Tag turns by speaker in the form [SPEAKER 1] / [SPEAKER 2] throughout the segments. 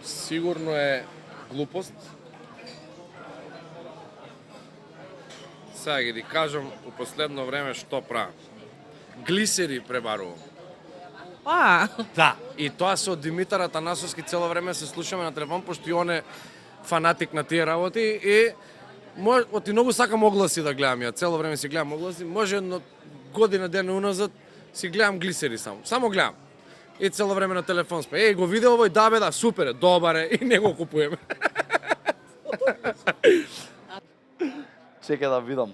[SPEAKER 1] Сигурно е глупост. Сега ги кажам у последно време што правам. Глисери пребарувам. Да, и тоа се од Димитар Атанасовски, цело време се слушаме на телефон, пошто и он е фанатик на тие работи и оти многу сакам огласи да гледам, ја цело време си гледам огласи, може едно година дена уназад си гледам глисери само гледам. И цело време на телефон спе. Го виде овој, да бе, да, супер е, добар е, и не го купуваме.
[SPEAKER 2] Чекај да видам.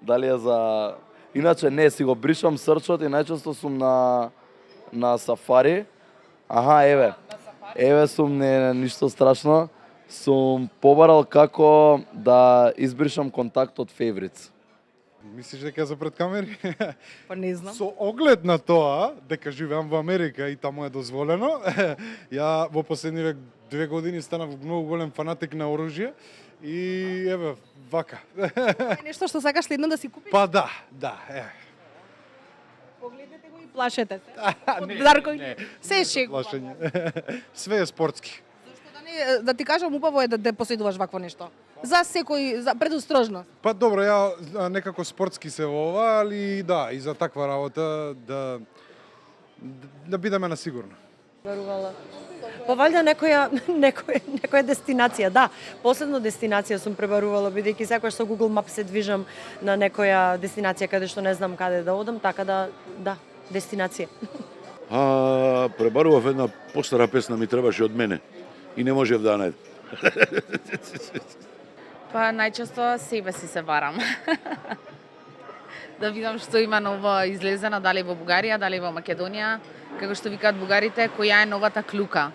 [SPEAKER 2] Дали е за... Иначе не, си го бришам срчот и најчесто сум на сафари. Аха, еве сум, не ништо страшно. Сум побарал како да избришам контакт од favorites.
[SPEAKER 3] Мислиш дека за пред камери?
[SPEAKER 4] Па не знам.
[SPEAKER 3] Со оглед на тоа, дека живеам во Америка и таму е дозволено, ја во последниве 2 години станав многу голем фанатик на оружје и еве, вака.
[SPEAKER 4] Е нешто што сакаш следно да си купиш?
[SPEAKER 3] Па да,
[SPEAKER 4] Погледнете го и плашете се. Дарко, се шегува.
[SPEAKER 3] Плашење. Све е спортски.
[SPEAKER 4] Да ти кажам, убаво е да поседуваш вакво нешто. За секој, за предострожност.
[SPEAKER 3] Па добро, ја некако спортски се во ова, али да, и за таква работа да бидеме на сигурно.
[SPEAKER 5] Барувала. Па валјда некоја дестинација, да. Последно дестинација сум пребарувала, бидејќи секогаш со Google Maps се движам на некоја дестинација каде што не знам каде да одам, така да, дестинација.
[SPEAKER 6] Пребарував една постара песна, ми требаше од мене и не можев да ја најдам.
[SPEAKER 7] Па најчесто себе си се барам. Да видам што има ново излезено, дали во Бугарија, дали во Македонија, како што викаат бугарите, која е новата клука.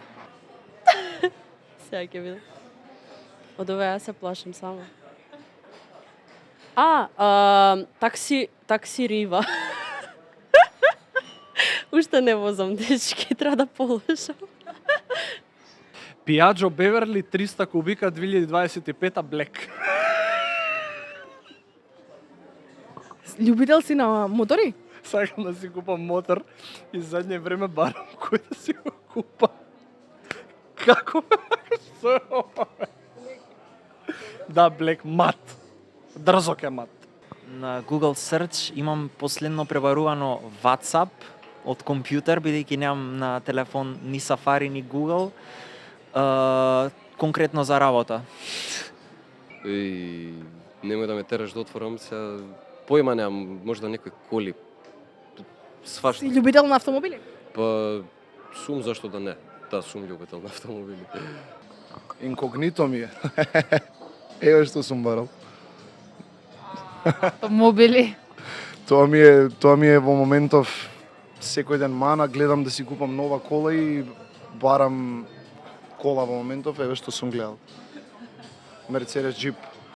[SPEAKER 8] Сега ќе видам. Од ова ја се плашам само. Такси Рива. Уште не возам, дечки, треба да положам.
[SPEAKER 9] Piaggio Beverly 300 кубика 2025 Black.
[SPEAKER 4] Љубител си на мотори?
[SPEAKER 9] Сакам да си купам мотор и задње време барам кој да си го купам. Како? Што е ова? Да, Black мат. Дрзок е мат.
[SPEAKER 10] На Google Search имам последно пребарувано WhatsApp од компјутер, бидејќи немам на телефон ни Safari ни Google. Конкретно за работа.
[SPEAKER 1] Немој да ме тераш да отворам, сега појма немам, можда некој коли. Свашто.
[SPEAKER 4] Си љубител на автомобили?
[SPEAKER 1] Па сум, зашто да не. Да, сум љубител на автомобили.
[SPEAKER 11] Инкогнито ми е. Еве што сум барал.
[SPEAKER 7] Автомобили.
[SPEAKER 11] Тоа ми е во моментов секој ден мана, гледам да си купам нова кола и барам кола во моментов, еве што сум гледал. Мерцедес Джип